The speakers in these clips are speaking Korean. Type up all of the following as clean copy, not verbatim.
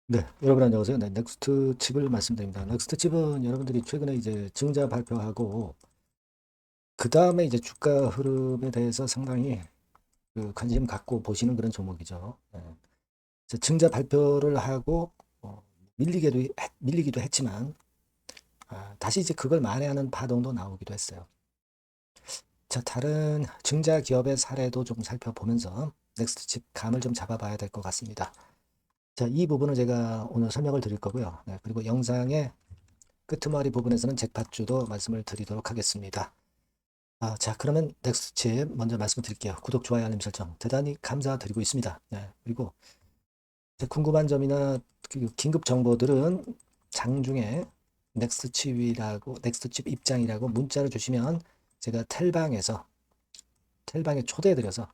네, 여러분 안녕하세요. 네, 넥스트 칩을 말씀드립니다. 넥스트 칩은 여러분들이 최근에 이제 증자 발표하고 그 다음에 이제 주가 흐름에 대해서 상당히 관심 갖고 보시는 그런 종목이죠. 네. 이제 증자 발표를 하고 밀리기도 했지만 다시 이제 그걸 만회하는 파동도 나오기도 했어요. 자, 다른 증자 기업의 사례도 좀 살펴보면서 넥스트 칩 감을 좀 잡아봐야 될 것 같습니다. 자, 이 부분을 제가 오늘 설명을 드릴 거고요. 네, 그리고 영상의 끄트머리 부분에서는 잭팟주도 말씀을 드리도록 하겠습니다. 자, 그러면 넥스트 먼저 말씀드릴게요. 구독, 좋아요, 알림 설정 대단히 감사드리고 있습니다. 네, 그리고 궁금한 점이나 긴급 정보들은 장중에 넥스트칩 입장이라고 문자를 주시면 제가 텔방에 초대해드려서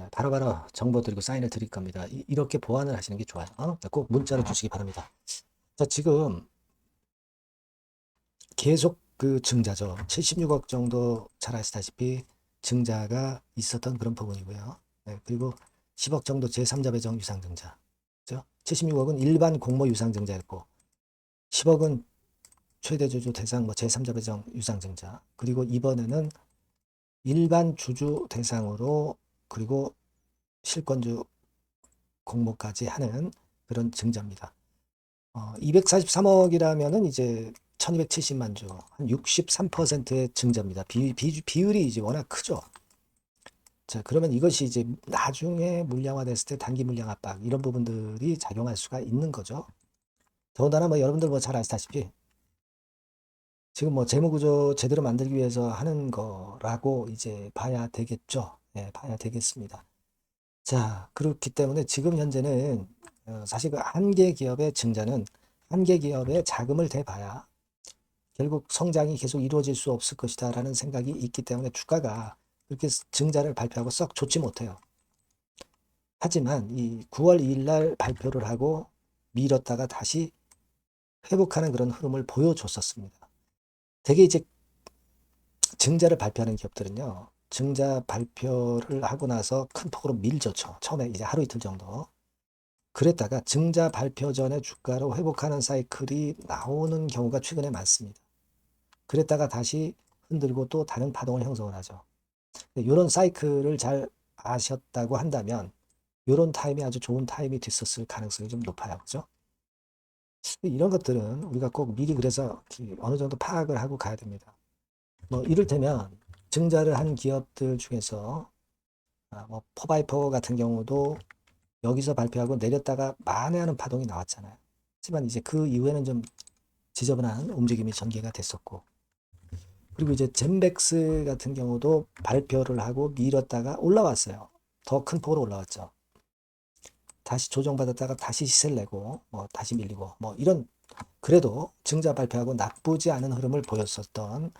바로바로 정보 드리고 사인을 드릴 겁니다. 이렇게 보완을 하시는 게 좋아요. 꼭 문자를 주시기 바랍니다. 자, 지금 계속 증자죠. 76억 정도 잘 아시다시피 증자가 있었던 그런 부분이고요. 네, 그리고 10억 정도 제3자 배정 유상증자. 그죠? 76억은 일반 공모 유상증자였고 10억은 최대 주주 대상 뭐 제3자 배정 유상증자. 그리고 이번에는 일반 주주 대상으로 그리고 실권주 공모까지 하는 그런 증자입니다. 243억이라면은 이제 1270만 주, 한 63%의 증자입니다. 비율이 이제 워낙 크죠. 자, 그러면 이것이 이제 나중에 물량화됐을 때 단기 물량 압박, 이런 부분들이 작용할 수가 있는 거죠. 더군다나 뭐 여러분들 뭐 잘 아시다시피 지금 뭐 재무구조 제대로 만들기 위해서 하는 거라고 이제 봐야 되겠죠. 네, 봐야 되겠습니다. 자, 그렇기 때문에 지금 현재는 사실 그 한 개 기업의 증자는 한 개 기업의 자금을 대봐야 결국 성장이 계속 이루어질 수 없을 것이다라는 생각이 있기 때문에 주가가 그렇게 증자를 발표하고 썩 좋지 못해요. 하지만 이 9월 2일 날 발표를 하고 미뤘다가 다시 회복하는 그런 흐름을 보여줬었습니다. 되게 이제 증자를 발표하는 기업들은요. 증자 발표를 하고 나서 큰 폭으로 밀졌죠. 처음에 이제 하루 이틀 정도. 그랬다가 증자 발표 전에 주가로 회복하는 사이클이 나오는 경우가 최근에 많습니다. 그랬다가 다시 흔들고 또 다른 파동을 형성을 하죠. 이런 사이클을 잘 아셨다고 한다면 이런 타임이 아주 좋은 타임이 됐었을 가능성이 좀 높아요. 그죠? 이런 것들은 우리가 꼭 미리 그래서 어느 정도 파악을 하고 가야 됩니다. 뭐 이를테면 증자를 한 기업들 중에서 뭐 포바이포 같은 경우도 여기서 발표하고 내렸다가 만회하는 파동이 나왔잖아요. 하지만 이제 그 이후에는 좀 지저분한 움직임이 전개가 됐었고 그리고 이제 젠백스 같은 경우도 발표를 하고 밀었다가 올라왔어요. 더 큰 폭으로 올라왔죠. 다시 조정받았다가 다시 시세를 내고 뭐 다시 밀리고 뭐 이런 그래도 증자 발표하고 나쁘지 않은 흐름을 보였었던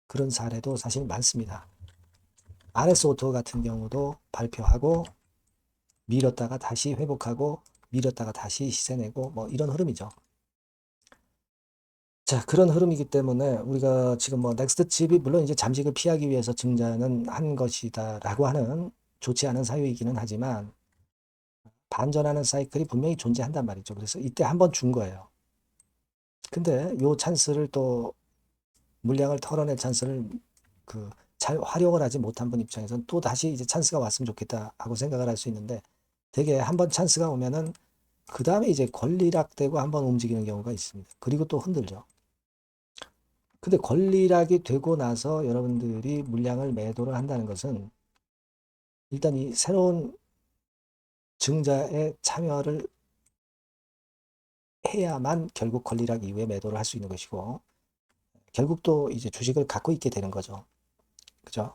그런 사례도 사실 많습니다. RS오토 같은 경우도 발표하고 밀었다가 다시 회복하고 밀었다가 다시 시세 내고 뭐 이런 흐름이죠. 자, 그런 흐름이기 때문에 우리가 지금 뭐 넥스트 칩이 물론 이제 잠식을 피하기 위해서 증자는 한 것이다라고 하는 좋지 않은 사유이기는 하지만 반전하는 사이클이 분명히 존재한단 말이죠. 그래서 이때 한번 준 거예요. 근데 요 찬스를 또 물량을 털어낼 찬스를 잘 활용을 하지 못한 분 입장에서는 또 다시 이제 찬스가 왔으면 좋겠다 하고 생각을 할 수 있는데 되게 한번 찬스가 오면은 그 다음에 이제 권리락되고 한번 움직이는 경우가 있습니다. 그리고 또 흔들죠. 근데 권리락이 되고 나서 여러분들이 물량을 매도를 한다는 것은 일단 이 새로운 증자에 참여를 해야만 결국 권리락 이후에 매도를 할 수 있는 것이고 결국 또 이제 주식을 갖고 있게 되는 거죠. 그죠?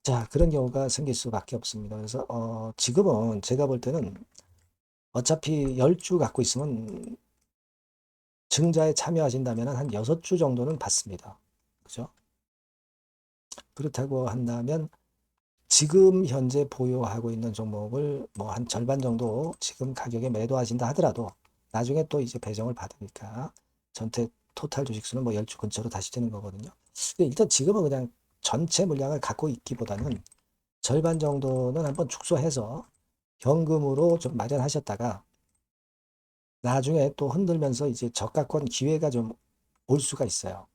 자, 그런 경우가 생길 수밖에 없습니다. 그래서 지금은 제가 볼 때는 어차피 10주 갖고 있으면 증자에 참여하신다면 한 6주 정도는 받습니다. 그죠? 그렇다고 한다면 지금 현재 보유하고 있는 종목을 뭐 한 절반 정도 지금 가격에 매도하신다 하더라도 나중에 또 이제 배정을 받으니까 전체 토탈 주식수는 뭐 10주 근처로 다시 되는 거거든요. 근데 일단 지금은 그냥 전체 물량을 갖고 있기보다는 절반 정도는 한번 축소해서 현금으로 좀 마련하셨다가 나중에 또 흔들면서 이제 저가권 기회가 좀 올 수가 있어요.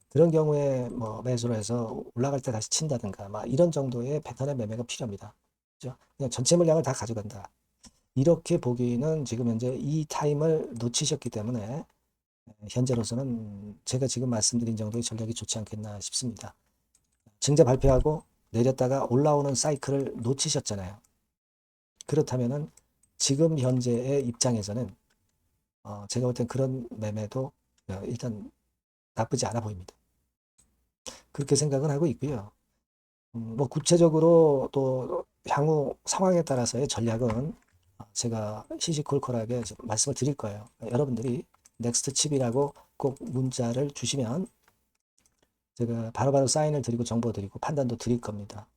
그런 경우에 뭐 매수를 해서 올라갈 때 다시 친다든가 막 이런 정도의 패턴의 매매가 필요합니다. 그죠? 그냥 전체 물량을 다 가져간다. 이렇게 보기는 지금 현재 이 타임을 놓치셨기 때문에 현재로서는 제가 지금 말씀드린 정도의 전략이 좋지 않겠나 싶습니다. 증자 발표하고 내렸다가 올라오는 사이클을 놓치셨잖아요. 그렇다면은 지금 현재의 입장에서는 제가 볼 땐 그런 매매도 일단 나쁘지 않아 보입니다. 그렇게 생각은 하고 있고요. 뭐 구체적으로 또 향후 상황에 따라서의 전략은 제가 시시콜콜하게 말씀을 드릴 거예요. 여러분들이 넥스트 칩이라고 꼭 문자를 주시면 제가 바로바로 사인을 드리고 정보 드리고 판단도 드릴 겁니다.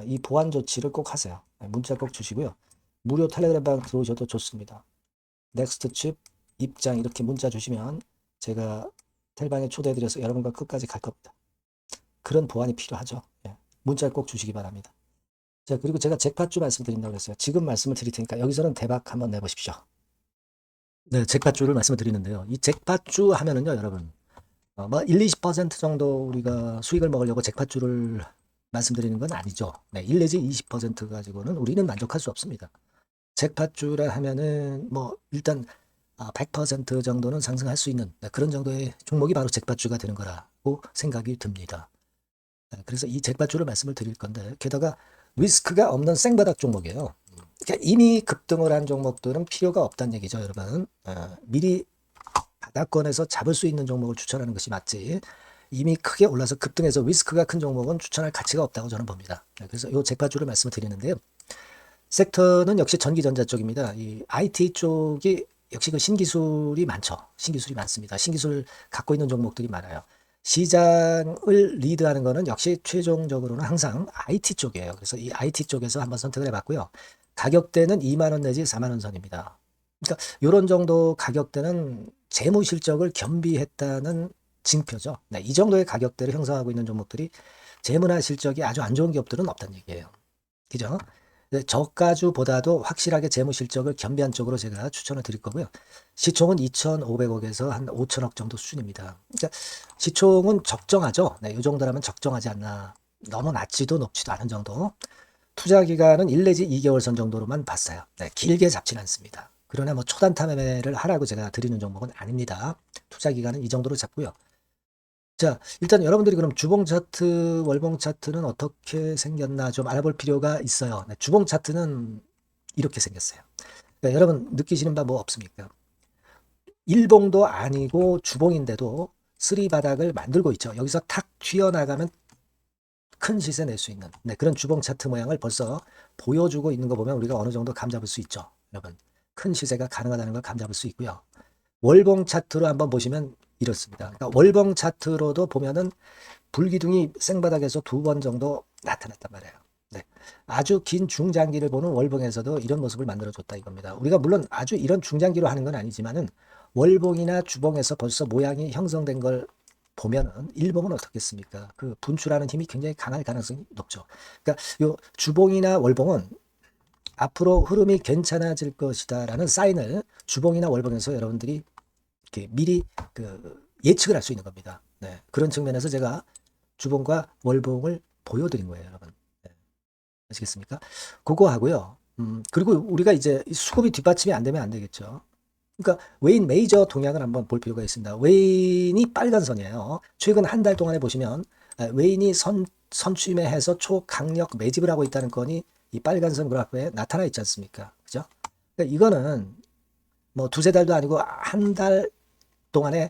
이 보안 조치를 꼭 하세요. 문자 꼭 주시고요. 무료 텔레그램방 들어오셔도 좋습니다. 넥스트 칩 입장 이렇게 문자 주시면 제가 텔방에 초대해드려서 여러분과 끝까지 갈 겁니다. 그런 보안이 필요하죠. 예. 문자를 꼭 주시기 바랍니다. 자, 그리고 제가 잭팟주 말씀드린다고 그랬어요. 지금 말씀을 드릴 테니까 여기서는 대박 한번 내보십시오. 네, 잭팟주를 말씀을 드리는데요. 이 잭팟주 하면은요, 여러분. 뭐 1, 20% 정도 우리가 수익을 먹으려고 잭팟주를 말씀드리는 건 아니죠. 네, 1 내지 20% 가지고는 우리는 만족할 수 없습니다. 잭팟주라 하면은 뭐 일단 100% 정도는 상승할 수 있는 그런 정도의 종목이 바로 잭팟주가 되는 거라고 생각이 듭니다. 그래서 이 잭팟주를 말씀을 드릴 건데 게다가 리스크가 없는 생바닥 종목이에요. 그러니까 이미 급등을 한 종목들은 필요가 없다는 얘기죠, 여러분. 미리 바닥권에서 잡을 수 있는 종목을 추천하는 것이 맞지. 이미 크게 올라서 급등해서 리스크가 큰 종목은 추천할 가치가 없다고 저는 봅니다. 그래서 이 잭팟주를 말씀을 드리는데요. 섹터는 역시 전기전자 쪽입니다. 이 IT 쪽이 역시 그 신기술이 많죠. 신기술이 많습니다. 신기술 갖고 있는 종목들이 많아요. 시장을 리드하는 거는 역시 최종적으로는 항상 IT 쪽이에요. 그래서 이 IT 쪽에서 한번 선택을 해봤고요. 가격대는 2만 원 내지 4만 원 선입니다. 그러니까 이런 정도 가격대는 재무 실적을 겸비했다는 징표죠. 네, 이 정도의 가격대를 형성하고 있는 종목들이 재무나 실적이 아주 안 좋은 기업들은 없다는 얘기예요. 그죠? 저가주보다도 확실하게 재무 실적을 겸비한 쪽으로 제가 추천을 드릴 거고요. 시총은 2,500억에서 한 5천억 정도 수준입니다. 그러니까 시총은 적정하죠. 네, 이 정도라면 적정하지 않나. 너무 낮지도 높지도 않은 정도. 투자 기간은 1 내지 2개월 선 정도로만 봤어요. 네, 길게 잡지는 않습니다. 그러나 뭐 초단타 매매를 하라고 제가 드리는 종목은 아닙니다. 투자 기간은 이 정도로 잡고요. 자, 일단 여러분들이 그럼 주봉 차트, 월봉 차트는 어떻게 생겼나 좀 알아볼 필요가 있어요. 네, 주봉 차트는 이렇게 생겼어요. 그러니까 여러분 느끼시는 바 뭐 없습니까? 일봉도 아니고 주봉인데도 쓰리 바닥을 만들고 있죠. 여기서 탁 튀어나가면 큰 시세 낼 수 있는 그런 주봉 차트 모양을 벌써 보여주고 있는 거 보면 우리가 어느 정도 감잡을 수 있죠. 여러분 큰 시세가 가능하다는 걸 감잡을 수 있고요. 월봉 차트로 한번 보시면 이렇습니다. 그러니까 월봉 차트로도 보면은 불기둥이 생바닥에서 2번 정도 나타났단 말이에요. 네. 아주 긴 중장기를 보는 월봉에서도 이런 모습을 만들어줬다 이겁니다. 우리가 물론 아주 이런 중장기로 하는 건 아니지만은 월봉이나 주봉에서 벌써 모양이 형성된 걸 보면은 일봉은 어떻겠습니까? 그 분출하는 힘이 굉장히 강할 가능성이 높죠. 그러니까 요 주봉이나 월봉은 앞으로 흐름이 괜찮아질 것이다라는 사인을 주봉이나 월봉에서 여러분들이 이렇게 미리 예측을 할 수 있는 겁니다. 네. 그런 측면에서 제가 주봉과 월봉을 보여드린 거예요, 여러분. 네. 아시겠습니까? 그거 하고요. 그리고 우리가 이제 수급이 뒷받침이 안 되면 안 되겠죠. 그러니까 웨인 메이저 동향을 한번 볼 필요가 있습니다. 웨인이 빨간 선이에요. 최근 한 달 동안에 보시면 웨인이 선취매해서 초강력 매집을 하고 있다는 건이 이 빨간 선 그래프에 나타나 있지 않습니까? 그죠? 그러니까 이거는 뭐 두세 달도 아니고 한 달 동안의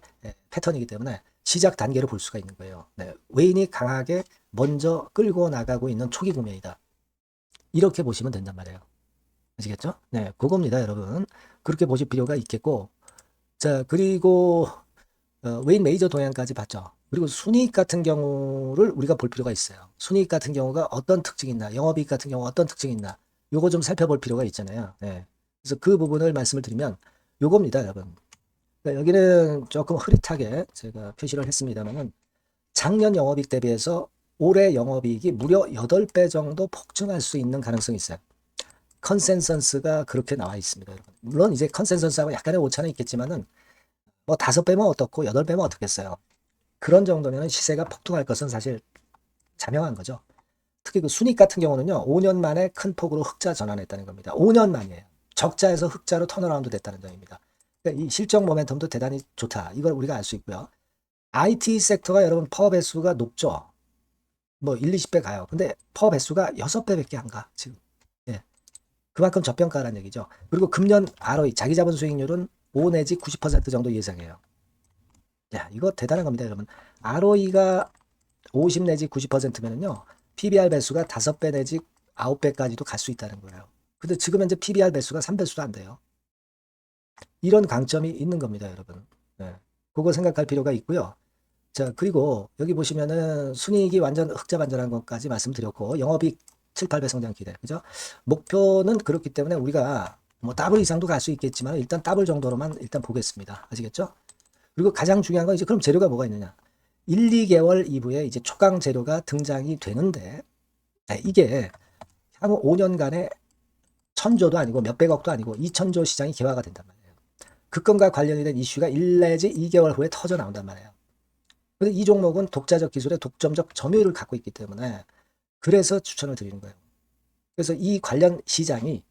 패턴이기 때문에 시작 단계로 볼 수가 있는 거예요. 네, 웨인이 강하게 먼저 끌고 나가고 있는 초기 국면이다. 이렇게 보시면 된단 말이에요. 아시겠죠? 네, 그겁니다, 여러분. 그렇게 보실 필요가 있겠고, 자, 그리고 웨인 메이저 동향까지 봤죠. 그리고 순이익 같은 경우를 우리가 볼 필요가 있어요. 순이익 같은 경우가 어떤 특징이 있나, 영업이익 같은 경우 어떤 특징이 있나, 요거 좀 살펴볼 필요가 있잖아요. 네. 그래서 그 부분을 말씀을 드리면 요겁니다, 여러분. 그러니까 여기는 조금 흐릿하게 제가 표시를 했습니다만은 작년 영업이익 대비해서 올해 영업이익이 무려 8배 정도 폭증할 수 있는 가능성이 있어요. 컨센서스가 그렇게 나와 있습니다. 여러분. 물론 이제 컨센서스하고 약간의 오차는 있겠지만은 뭐 5배면 어떻고 8배면 어떻겠어요. 그런 정도면 시세가 폭등할 것은 사실 자명한 거죠. 특히 그 순익 같은 경우는요, 5년 만에 큰 폭으로 흑자 전환했다는 겁니다. 5년 만이에요. 적자에서 흑자로 턴어라운드 됐다는 점입니다. 그러니까 이 실적 모멘텀도 대단히 좋다. 이걸 우리가 알 수 있고요. IT 섹터가 여러분 파워 배수가 높죠. 뭐 1, 20배 가요. 근데 파워 배수가 6배밖에 안 가, 지금. 예. 그만큼 저평가라는 얘기죠. 그리고 금년 ROE, 자기 자본 수익률은 5 내지 90% 정도 예상해요. 야, 이거 대단한 겁니다, 여러분. ROE가 50 내지 90%면은요, PBR 배수가 5배 내지 9배까지도 갈 수 있다는 거예요. 근데 지금 현재 PBR 배수가 3배수도 안 돼요. 이런 강점이 있는 겁니다, 여러분. 네. 그거 생각할 필요가 있고요. 자, 그리고 여기 보시면은 순이익이 완전 흑자 반전한 것까지 말씀드렸고, 영업이익 7, 8배 성장 기대. 그죠? 목표는 그렇기 때문에 우리가 뭐 더블 이상도 갈 수 있겠지만 일단 더블 정도로만 일단 보겠습니다. 아시겠죠? 그리고 가장 중요한 건 이제 그럼 재료가 뭐가 있느냐? 1, 2개월 이후에 이제 초강 재료가 등장이 되는데, 이게 향후 5년간에 1000조도 아니고 몇백억도 아니고 2000조 시장이 개화가 된단 말이에요. 그 건과 관련이 된 이슈가 1 내지 2개월 후에 터져 나온단 말이에요. 근데 이 종목은 독자적 기술의 독점적 점유율을 갖고 있기 때문에 그래서 추천을 드리는 거예요. 그래서 이 관련 시장이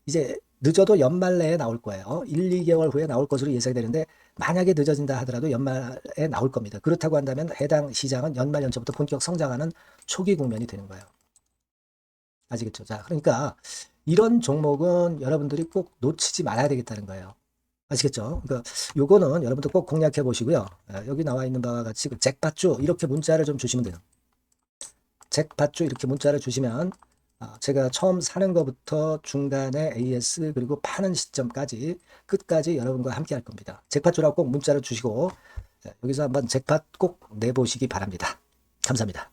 이제 늦어도 연말 내에 나올 거예요. 1, 2개월 후에 나올 것으로 예상되는데 만약에 늦어진다 하더라도 연말에 나올 겁니다. 그렇다고 한다면 해당 시장은 연말 연초부터 본격 성장하는 초기 국면이 되는 거예요. 아시겠죠? 자, 그러니까 이런 종목은 여러분들이 꼭 놓치지 말아야 되겠다는 거예요. 아시겠죠? 그러니까 요거는 여러분들 꼭 공략해 보시고요. 여기 나와 있는 바와 같이 그 잭팟주 이렇게 문자를 좀 주시면 돼요. 잭팟주 이렇게 문자를 주시면 제가 처음 사는 것부터 중간에 AS 그리고 파는 시점까지 끝까지 여러분과 함께 할 겁니다. 잭팟주라고 꼭 문자를 주시고 여기서 한번 잭팟 꼭 내보시기 바랍니다. 감사합니다.